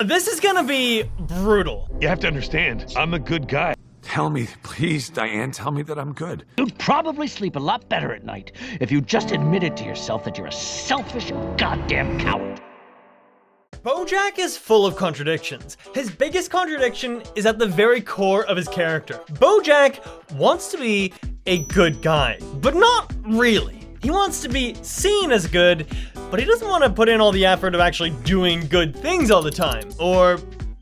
This is gonna be brutal. You have to understand, I'm a good guy. Tell me, please, Diane, tell me that I'm good. You'd probably sleep a lot better at night if you just admitted to yourself that you're a selfish goddamn coward. Bojack is full of contradictions. His biggest contradiction is at the very core of his character. Bojack wants to be a good guy, but not really. He wants to be seen as good, but he doesn't want to put in all the effort of actually doing good things all the time, or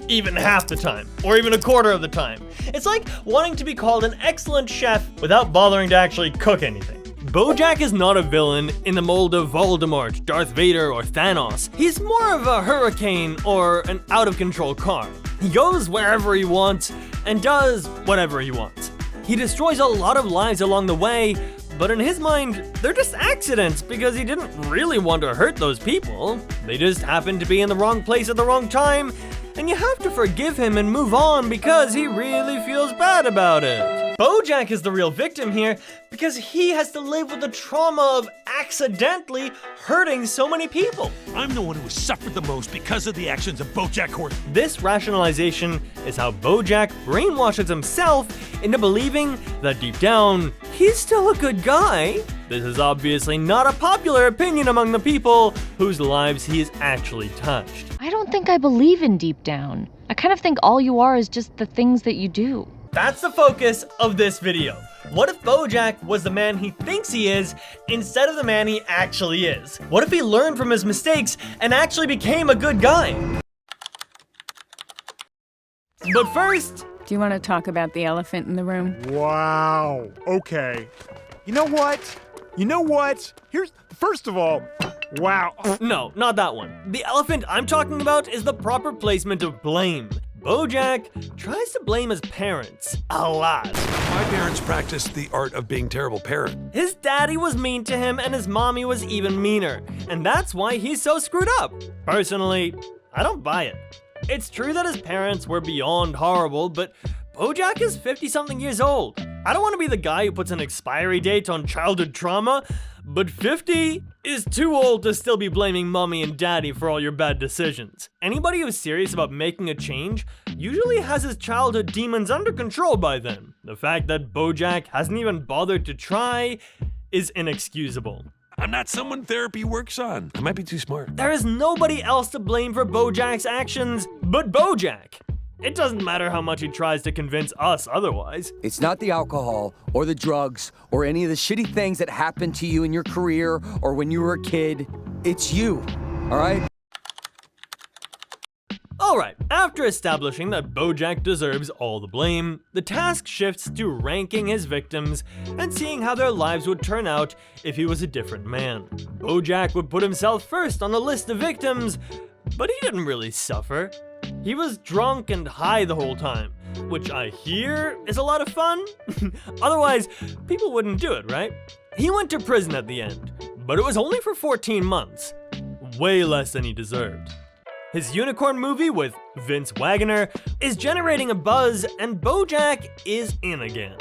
even half the time, or even a quarter of the time. It's like wanting to be called an excellent chef without bothering to actually cook anything. Bojack is not a villain in the mold of Voldemort, Darth Vader, or Thanos. He's more of a hurricane or an out-of-control car. He goes wherever he wants and does whatever he wants. He destroys a lot of lives along the way, but in his mind, they're just accidents because he didn't really want to hurt those people. They just happened to be in the wrong place at the wrong time, and you have to forgive him and move on because he really feels bad about it. Bojack is the real victim here because he has to live with the trauma of accidentally hurting so many people. I'm the one who has suffered the most because of the actions of Bojack Horseman. This rationalization is how Bojack brainwashes himself into believing that deep down, he's still a good guy. This is obviously not a popular opinion among the people whose lives he has actually touched. I don't think I believe in deep down. I kind of think all you are is just the things that you do. That's the focus of this video. What if Bojack was the man he thinks he is instead of the man he actually is? What if he learned from his mistakes and actually became a good guy? But first, Do you want to talk about the elephant in the room? Wow. Okay. You know what? First of all, wow. no, not that one. The elephant I'm talking about is the proper placement of blame. Bojack tries to blame his parents a lot. My parents practiced the art of being terrible parent. His daddy was mean to him and his mommy was even meaner, and that's why he's so screwed up. Personally, I don't buy it. It's true that his parents were beyond horrible, but Bojack is 50-something years old. I don't want to be the guy who puts an expiry date on childhood trauma, but 50 is too old to still be blaming mommy and daddy for all your bad decisions. Anybody who's serious about making a change usually has his childhood demons under control by then. The fact that Bojack hasn't even bothered to try is inexcusable. I'm not someone therapy works on. I might be too smart. There is nobody else to blame for Bojack's actions but Bojack. It doesn't matter how much he tries to convince us otherwise. It's not the alcohol or the drugs or any of the shitty things that happened to you in your career or when you were a kid. It's you, all right? Alright, after establishing that Bojack deserves all the blame, the task shifts to ranking his victims and seeing how their lives would turn out if he was a different man. Bojack would put himself first on the list of victims, but he didn't really suffer. He was drunk and high the whole time, which I hear is a lot of fun. Otherwise, people wouldn't do it, right? He went to prison at the end, but it was only for 14 months. Way less than he deserved. His unicorn movie with Vince Wagner is generating a buzz, and Bojack is in again.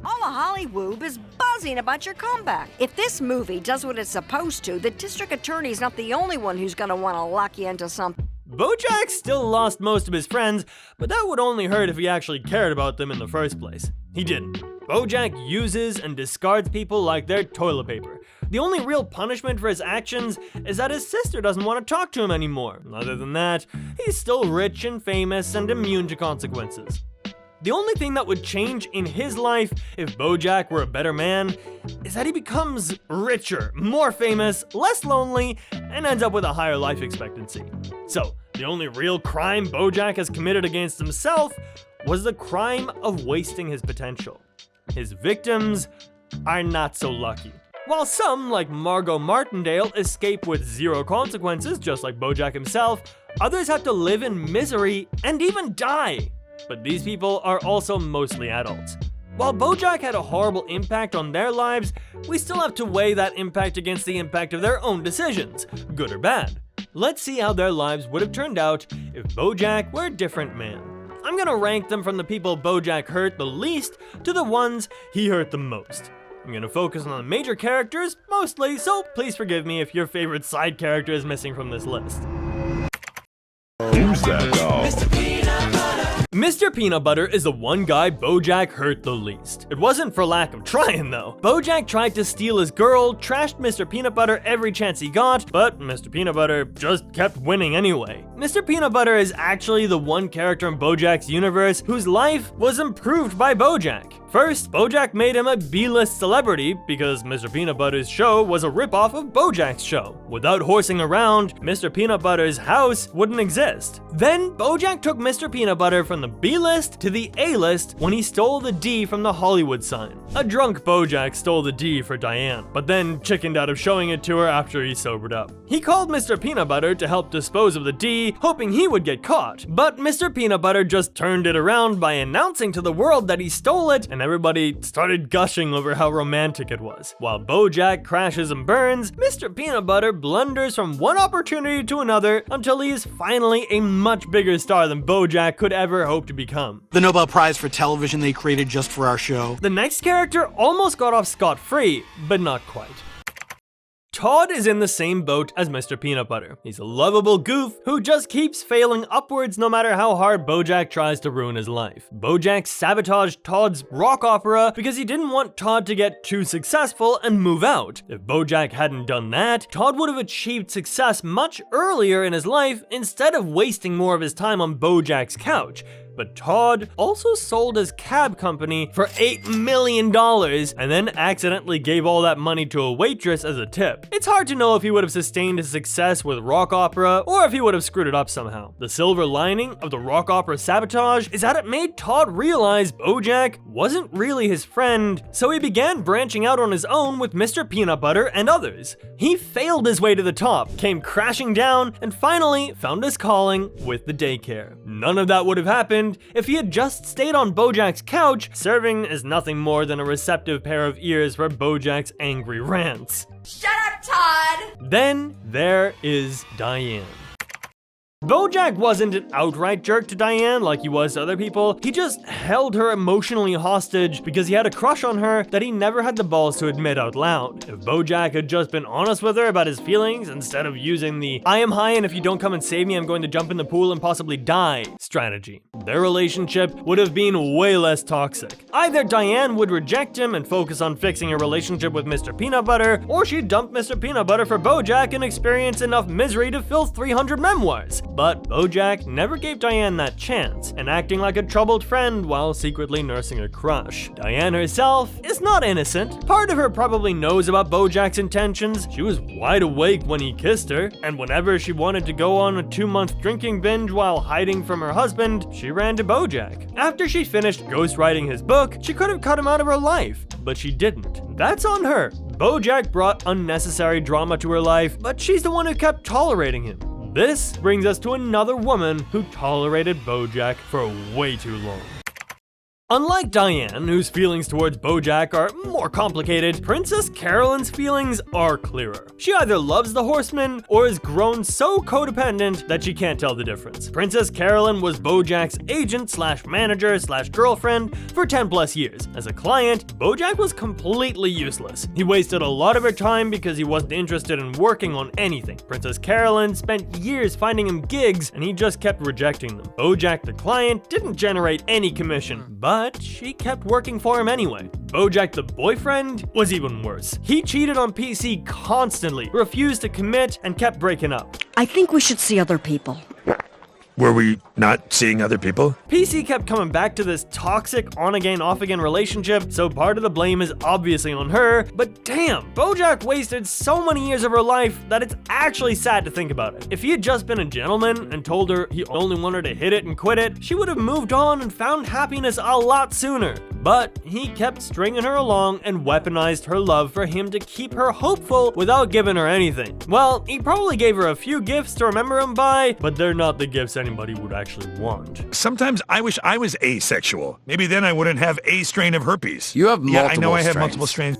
All of Hollywood is buzzing about your comeback. If this movie does what it's supposed to, the district attorney's not the only one who's gonna want to lock you into something. Bojack still lost most of his friends, but that would only hurt if he actually cared about them in the first place. He didn't. Bojack uses and discards people like they're toilet paper. The only real punishment for his actions is that his sister doesn't want to talk to him anymore. Other than that, he's still rich and famous and immune to consequences. The only thing that would change in his life if Bojack were a better man is that he becomes richer, more famous, less lonely, and ends up with a higher life expectancy. So, the only real crime Bojack has committed against himself was the crime of wasting his potential. His victims are not so lucky. While some, like Margot Martindale, escape with zero consequences, just like Bojack himself, others have to live in misery and even die. But these people are also mostly adults. While Bojack had a horrible impact on their lives, we still have to weigh that impact against the impact of their own decisions, good or bad. Let's see how their lives would have turned out if Bojack were a different man. I'm gonna rank them from the people Bojack hurt the least to the ones he hurt the most. I'm gonna focus on the major characters mostly, so please forgive me if your favorite side character is missing from this list. Who's that dog? Mr. Peanut Butter is the one guy Bojack hurt the least. It wasn't for lack of trying though. Bojack tried to steal his girl, trashed Mr. Peanut Butter every chance he got, but Mr. Peanut Butter just kept winning anyway. Mr. Peanut Butter is actually the one character in Bojack's universe whose life was improved by Bojack. First, Bojack made him a B-list celebrity because Mr. Peanut Butter's show was a ripoff of Bojack's show. Without horsing around, Mr. Peanut Butter's house wouldn't exist. Then, Bojack took Mr. Peanut Butter from the B-list to the A-list when he stole the D from the Hollywood sign. A drunk Bojack stole the D for Diane, but then chickened out of showing it to her after he sobered up. He called Mr. Peanut Butter to help dispose of the D, hoping he would get caught. But Mr. Peanut Butter just turned it around by announcing to the world that he stole it, and everybody started gushing over how romantic it was. While Bojack crashes and burns, Mr. Peanut Butter blunders from one opportunity to another until he is finally a much bigger star than Bojack could ever hope to become. The Nobel Prize for Television they created just for our show. The next character almost got off scot-free, but not quite. Todd is in the same boat as Mr. Peanut Butter. He's a lovable goof who just keeps failing upwards no matter how hard Bojack tries to ruin his life. Bojack sabotaged Todd's rock opera because he didn't want Todd to get too successful and move out. If Bojack hadn't done that, Todd would have achieved success much earlier in his life instead of wasting more of his time on Bojack's couch. But Todd also sold his cab company for $8 million and then accidentally gave all that money to a waitress as a tip. It's hard to know if he would have sustained his success with rock opera or if he would have screwed it up somehow. The silver lining of the rock opera sabotage is that it made Todd realize Bojack wasn't really his friend, so he began branching out on his own with Mr. Peanut Butter and others. He failed his way to the top, came crashing down, and finally found his calling with the daycare. None of that would have happened if he had just stayed on Bojack's couch, serving as nothing more than a receptive pair of ears for Bojack's angry rants. Shut up, Todd! Then there is Diane. Bojack wasn't an outright jerk to Diane like he was to other people. He just held her emotionally hostage because he had a crush on her that he never had the balls to admit out loud. If Bojack had just been honest with her about his feelings instead of using the "I am high and if you don't come and save me I'm going to jump in the pool and possibly die" strategy, their relationship would have been way less toxic. Either Diane would reject him and focus on fixing her relationship with Mr. Peanut Butter, or she'd dump Mr. Peanut Butter for Bojack and experience enough misery to fill 300 memoirs. But Bojack never gave Diane that chance, and acting like a troubled friend while secretly nursing a crush. Diane herself is not innocent. Part of her probably knows about Bojack's intentions. She was wide awake when he kissed her, and whenever she wanted to go on a 2-month drinking binge while hiding from her husband, she ran to Bojack. After she finished ghostwriting his book, she could have cut him out of her life, but she didn't. That's on her. Bojack brought unnecessary drama to her life, but she's the one who kept tolerating him. This brings us to another woman who tolerated Bojack for way too long. Unlike Diane, whose feelings towards Bojack are more complicated, Princess Carolyn's feelings are clearer. She either loves the Horseman or has grown so codependent that she can't tell the difference. Princess Carolyn was Bojack's agent slash manager slash girlfriend for 10 plus years. As a client, Bojack was completely useless. He wasted a lot of her time because he wasn't interested in working on anything. Princess Carolyn spent years finding him gigs and he just kept rejecting them. Bojack the client didn't generate any commission, but she kept working for him anyway. Bojack the boyfriend was even worse. He cheated on PC constantly, refused to commit, and kept breaking up. I think we should see other people. Were we not seeing other people? PC kept coming back to this toxic on-again, off-again relationship, so part of the blame is obviously on her, but damn, Bojack wasted so many years of her life that it's actually sad to think about it. If he had just been a gentleman and told her he only wanted to hit it and quit it, she would have moved on and found happiness a lot sooner. But he kept stringing her along and weaponized her love for him to keep her hopeful without giving her anything. Well, he probably gave her a few gifts to remember him by, but they're not the gifts anybody would actually want. Sometimes I wish I was asexual. Maybe then I wouldn't have a strain of herpes. You have multiple Yeah, I know I have strains. multiple strains.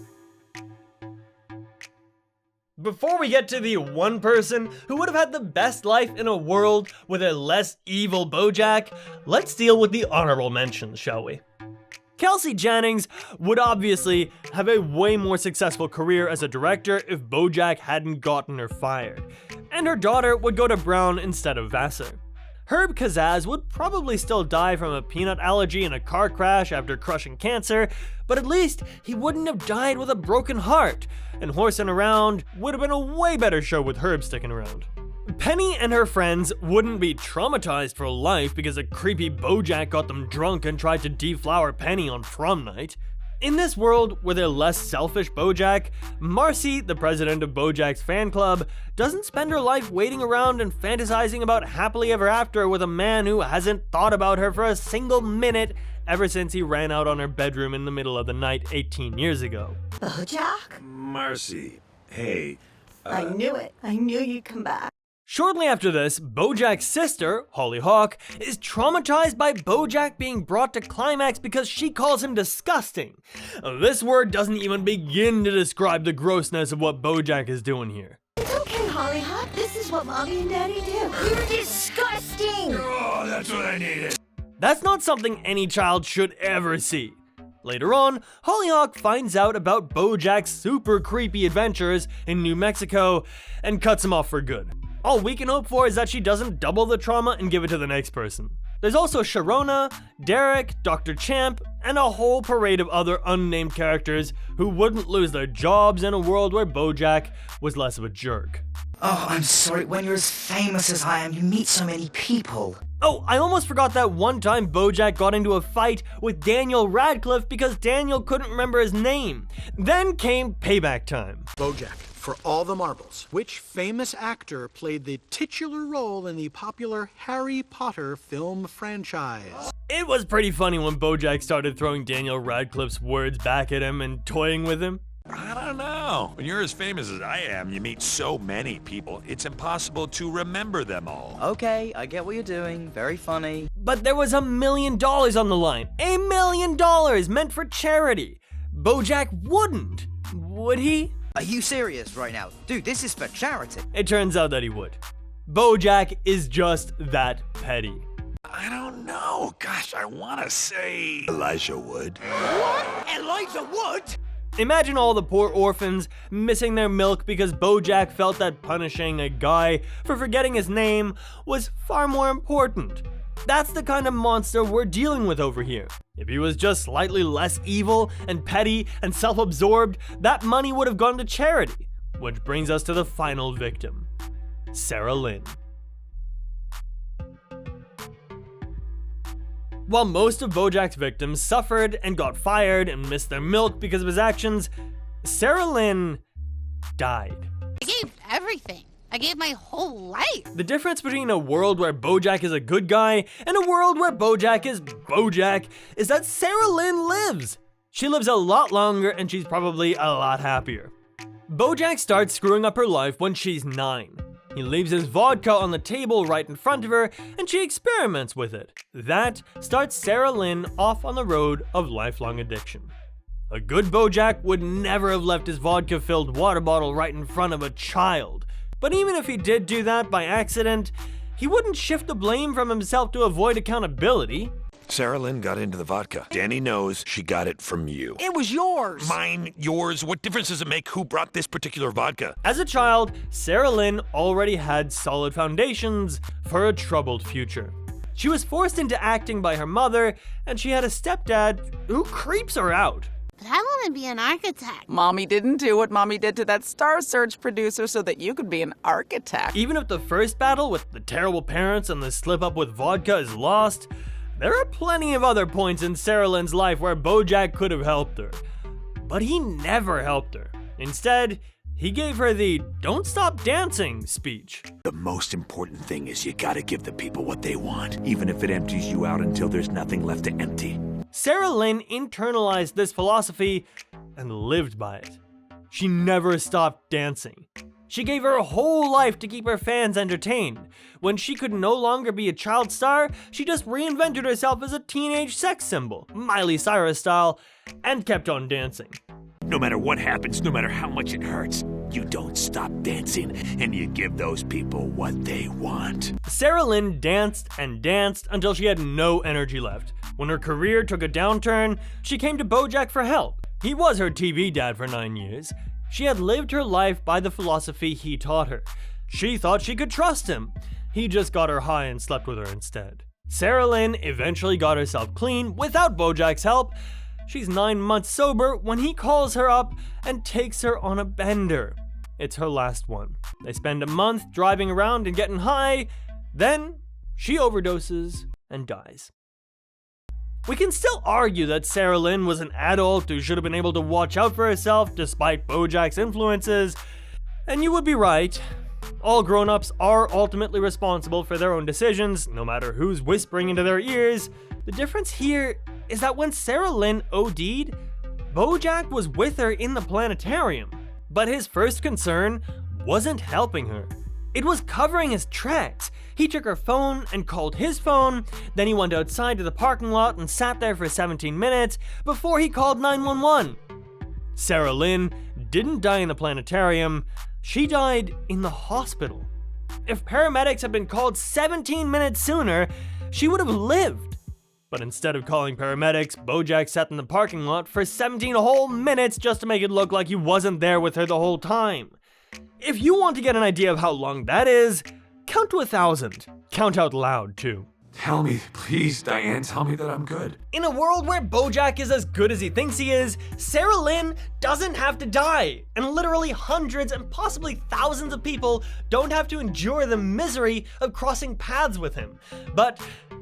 Before we get to the one person who would have had the best life in a world with a less evil Bojack, let's deal with the honorable mentions, shall we? Kelsey Jennings would obviously have a way more successful career as a director if Bojack hadn't gotten her fired, and her daughter would go to Brown instead of Vassar. Herb Kazaz would probably still die from a peanut allergy in a car crash after crushing cancer, but at least he wouldn't have died with a broken heart, and Horsing Around would have been a way better show with Herb sticking around. Penny and her friends wouldn't be traumatized for life because a creepy Bojack got them drunk and tried to deflower Penny on prom night. In this world where they're less selfish Bojack, Marcy, the president of Bojack's fan club, doesn't spend her life waiting around and fantasizing about happily ever after with a man who hasn't thought about her for a single minute ever since he ran out on her bedroom in the middle of the night 18 years ago. Bojack? Marcy, hey. I knew it. I knew you'd come back. Shortly after this, Bojack's sister, Holly Hawk, is traumatized by Bojack being brought to climax because she calls him disgusting. This word doesn't even begin to describe the grossness of what Bojack is doing here. It's okay, Hollyhock. This is what Mommy and Daddy do. You're disgusting! Oh, that's what I needed. That's not something any child should ever see. Later on, Hollyhock finds out about Bojack's super creepy adventures in New Mexico and cuts him off for good. All we can hope for is that she doesn't double the trauma and give it to the next person. There's also Sharona, Derek, Dr. Champ, and a whole parade of other unnamed characters who wouldn't lose their jobs in a world where Bojack was less of a jerk. Oh, I'm sorry. When you're as famous as I am, you meet so many people. Oh, I almost forgot that one time Bojack got into a fight with Daniel Radcliffe because Daniel couldn't remember his name. Then came payback time. Bojack, for all the marbles, which famous actor played the titular role in the popular Harry Potter film franchise? It was pretty funny when Bojack started throwing Daniel Radcliffe's words back at him and toying with him. I don't know. When you're as famous as I am, you meet so many people, it's impossible to remember them all. Okay, I get what you're doing. Very funny. But there was $1 million on the line. $1 million meant for charity. Bojack wouldn't, would he? Are you serious right now? Dude, this is for charity. It turns out that he would. Bojack is just that petty. I don't know. Gosh, I want to say Elijah Wood. What? Elijah Wood? Imagine all the poor orphans missing their milk because Bojack felt that punishing a guy for forgetting his name was far more important. That's the kind of monster we're dealing with over here. If he was just slightly less evil and petty and self-absorbed, that money would have gone to charity. Which brings us to the final victim, Sarah Lynn. While most of Bojack's victims suffered and got fired and missed their milk because of his actions, Sarah Lynn died. I gave everything. I gave my whole life. The difference between a world where Bojack is a good guy and a world where Bojack is Bojack is that Sarah Lynn lives. She lives a lot longer and she's probably a lot happier. Bojack starts screwing up her life when she's 9. He leaves his vodka on the table right in front of her, and she experiments with it. That starts Sarah Lynn off on the road of lifelong addiction. A good Bojack would never have left his vodka-filled water bottle right in front of a child. But even if he did do that by accident, he wouldn't shift the blame from himself to avoid accountability. Sarah Lynn got into the vodka. Danny knows she got it from you. It was yours. Mine, yours. What difference does it make who brought this particular vodka? As a child, Sarah Lynn already had solid foundations for a troubled future. She was forced into acting by her mother, and she had a stepdad who creeps her out. But I want to be an architect. Mommy didn't do what Mommy did to that Star Search producer so that you could be an architect. Even if the first battle with the terrible parents and the slip up with vodka is lost, there are plenty of other points in Sarah Lynn's life where Bojack could have helped her. But he never helped her. Instead, he gave her the "don't stop dancing" speech. The most important thing is you gotta give the people what they want, even if it empties you out until there's nothing left to empty. Sarah Lynn internalized this philosophy and lived by it. She never stopped dancing. She gave her whole life to keep her fans entertained. When she could no longer be a child star, she just reinvented herself as a teenage sex symbol, Miley Cyrus style, and kept on dancing. No matter what happens, no matter how much it hurts, you don't stop dancing and you give those people what they want. Sarah Lynn danced and danced until she had no energy left. When her career took a downturn, she came to Bojack for help. He was her TV dad for 9 years. She had lived her life by the philosophy he taught her. She thought she could trust him. he just got her high and slept with her instead. Sarah Lynn eventually got herself clean without Bojack's help. She's 9 months sober when he calls her up and takes her on a bender. It's her last one. They spend a month driving around and getting high, then she overdoses and dies. We can still argue that Sarah Lynn was an adult who should have been able to watch out for herself despite Bojack's influences, and you would be right. All grown-ups are ultimately responsible for their own decisions, no matter who's whispering into their ears. The difference here is that when Sarah Lynn OD'd, Bojack was with her in the planetarium, but his first concern wasn't helping her. It was covering his tracks. He took her phone and called his phone, then he went outside to the parking lot and sat there for 17 minutes before he called 911. Sarah Lynn didn't die in the planetarium, she died in the hospital. If paramedics had been called 17 minutes sooner, she would have lived. But instead of calling paramedics, Bojack sat in the parking lot for 17 whole minutes just to make it look like he wasn't there with her the whole time. If you want to get an idea of how long that is, count to 1,000. Count out loud, too. Tell me, please, Diane, tell me that I'm good. In a world where Bojack is as good as he thinks he is, Sarah Lynn doesn't have to die, and literally hundreds and possibly thousands of people don't have to endure the misery of crossing paths with him. But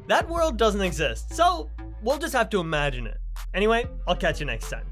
that world doesn't exist, so we'll just have to imagine it. Anyway, I'll catch you next time.